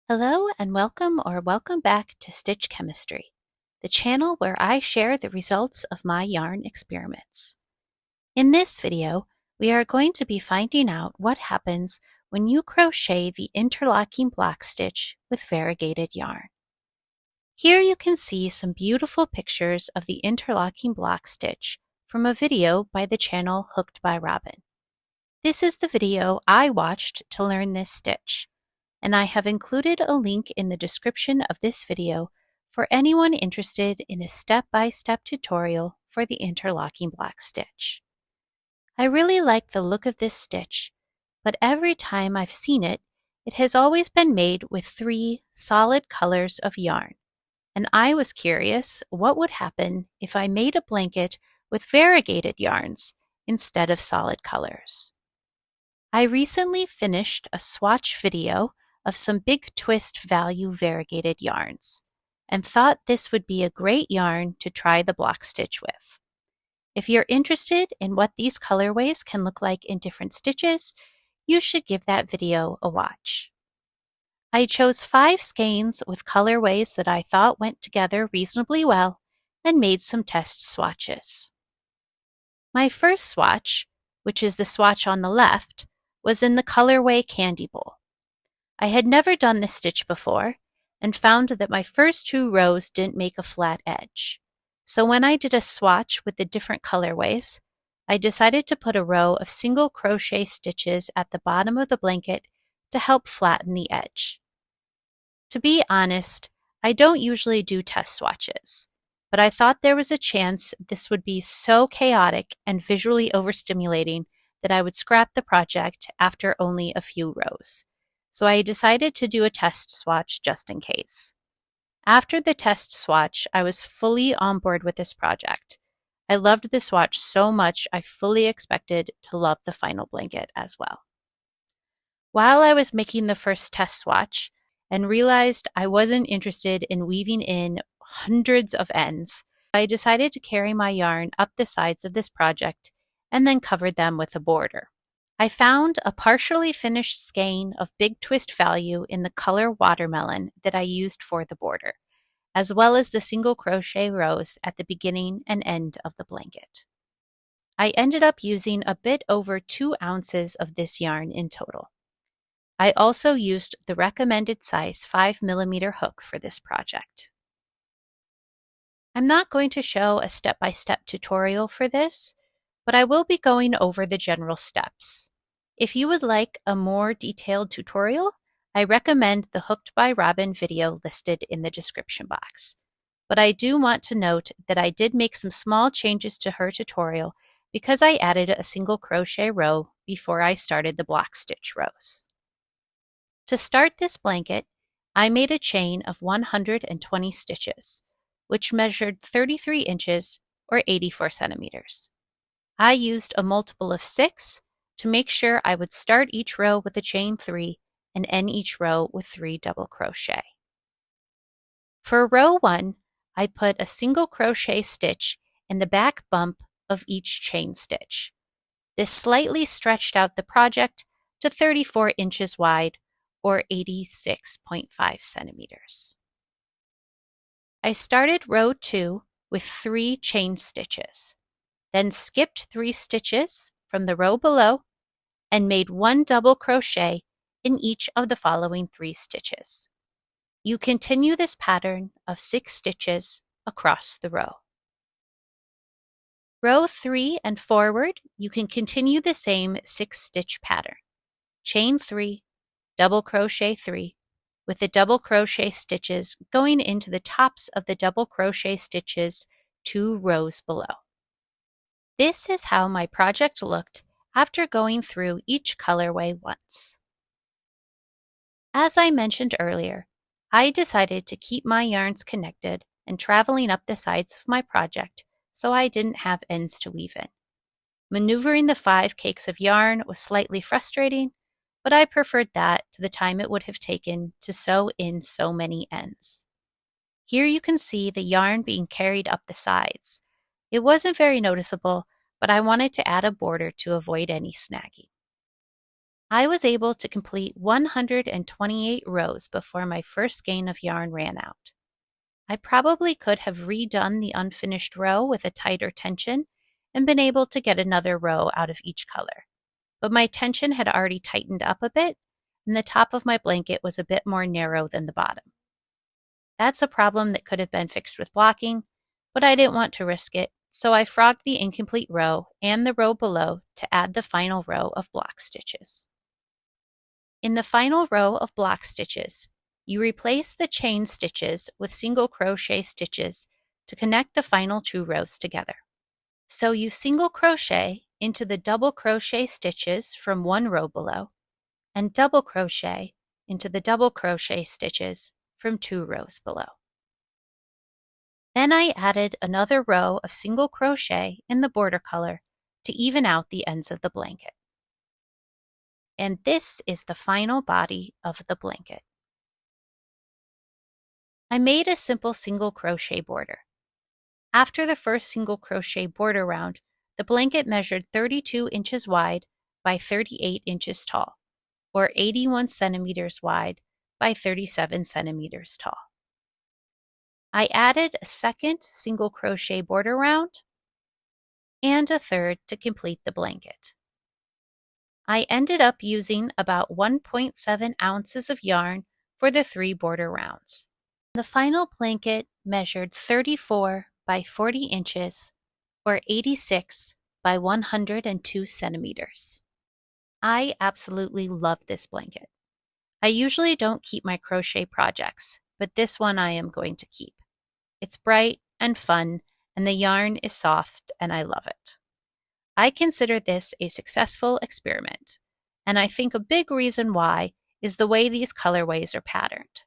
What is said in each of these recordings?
Hello and welcome back to Stitch Chemistry, the channel where I share the results of my yarn experiments. In this video, we are going to be finding out what happens when you crochet the interlocking block stitch with variegated yarn. Here you can see some beautiful pictures of the interlocking block stitch from a video by the channel Hooked by Robin. This is the video I watched to learn this stitch, and I have included a link in the description of this video for anyone interested in a step-by-step tutorial for the interlocking block stitch. I really like the look of this stitch, but every time I've seen it, it has always been made with 3 solid colors of yarn, and I was curious what would happen if I made a blanket with variegated yarns instead of solid colors. I recently finished a swatch video of some Big Twist value variegated yarns, and thought this would be a great yarn to try the block stitch with. If you're interested in what these colorways can look like in different stitches, you should give that video a watch. I chose 5 skeins with colorways that I thought went together reasonably well and made some test swatches. My first swatch, which is the swatch on the left, was in the colorway Candy Bowl. I had never done this stitch before and found that my first 2 rows didn't make a flat edge. So when I did a swatch with the different colorways, I decided to put a row of single crochet stitches at the bottom of the blanket to help flatten the edge. To be honest, I don't usually do test swatches, but I thought there was a chance this would be so chaotic and visually overstimulating that I would scrap the project after only a few rows. So I decided to do a test swatch just in case. After the test swatch, I was fully on board with this project. I loved the swatch so much I fully expected to love the final blanket as well. While I was making the first test swatch and realized I wasn't interested in weaving in hundreds of ends, I decided to carry my yarn up the sides of this project and then covered them with a border. I found a partially finished skein of Big Twist value in the color Watermelon that I used for the border, as well as the single crochet rows at the beginning and end of the blanket. I ended up using a bit over 2 ounces of this yarn in total. I also used the recommended size 5mm hook for this project. I'm not going to show a step-by-step tutorial for this, but I will be going over the general steps. If you would like a more detailed tutorial, I recommend the Hooked by Robin video listed in the description box. But I do want to note that I did make some small changes to her tutorial because I added a single crochet row before I started the block stitch rows. To start this blanket, I made a chain of 120 stitches, which measured 33 inches or 84 centimeters. I used a multiple of 6 to make sure I would start each row with a chain 3 and end each row with 3 double crochet. For row 1, I put a single crochet stitch in the back bump of each chain stitch. This slightly stretched out the project to 34 inches wide or 86.5 centimeters. I started row 2 with 3 chain stitches, then skipped 3 stitches from the row below and made 1 double crochet in each of the following 3 stitches. You continue this pattern of 6 stitches across the row. Row 3 and forward, you can continue the same 6-stitch pattern. Chain 3, double crochet 3, with the double crochet stitches going into the tops of the double crochet stitches 2 rows below. This is how my project looked after going through each colorway once. As I mentioned earlier, I decided to keep my yarns connected and traveling up the sides of my project so I didn't have ends to weave in. Maneuvering the 5 cakes of yarn was slightly frustrating, but I preferred that to the time it would have taken to sew in so many ends. Here you can see the yarn being carried up the sides. It wasn't very noticeable, but I wanted to add a border to avoid any snagging. I was able to complete 128 rows before my first skein of yarn ran out. I probably could have redone the unfinished row with a tighter tension and been able to get another row out of each color, but my tension had already tightened up a bit and the top of my blanket was a bit more narrow than the bottom. That's a problem that could have been fixed with blocking, but I didn't want to risk it, so I frogged the incomplete row and the row below to add the final row of block stitches. In the final row of block stitches, you replace the chain stitches with single crochet stitches to connect the final 2 rows together. So you single crochet into the double crochet stitches from 1 row below and double crochet into the double crochet stitches from 2 rows below. Then I added another row of single crochet in the border color to even out the ends of the blanket. And this is the final body of the blanket. I made a simple single crochet border. After the first single crochet border round, the blanket measured 32 inches wide by 38 inches tall, or 81 centimeters wide by 37 centimeters tall. I added a second single crochet border round and a third to complete the blanket. I ended up using about 1.7 ounces of yarn for the 3 border rounds. The final blanket measured 34 by 40 inches, or 86 by 102 centimeters. I absolutely love this blanket. I usually don't keep my crochet projects, but this one I am going to keep. It's bright and fun, and the yarn is soft, and I love it. I consider this a successful experiment, and I think a big reason why is the way these colorways are patterned.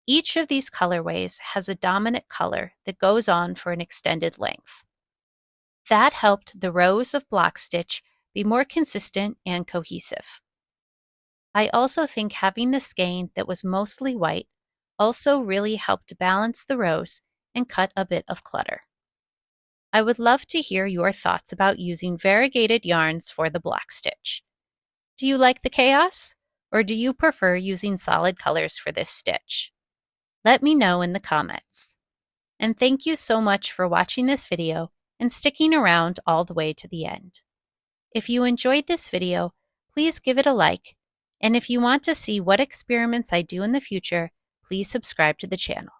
Each of these colorways has a dominant color that goes on for an extended length. That helped the rows of block stitch be more consistent and cohesive. I also think having the skein that was mostly white also really helped balance the rows and cut a bit of clutter. I would love to hear your thoughts about using variegated yarns for the block stitch. Do you like the chaos, or do you prefer using solid colors for this stitch? Let me know in the comments. And thank you so much for watching this video and sticking around all the way to the end. If you enjoyed this video, please give it a like, and if you want to see what experiments I do in the future, please subscribe to the channel.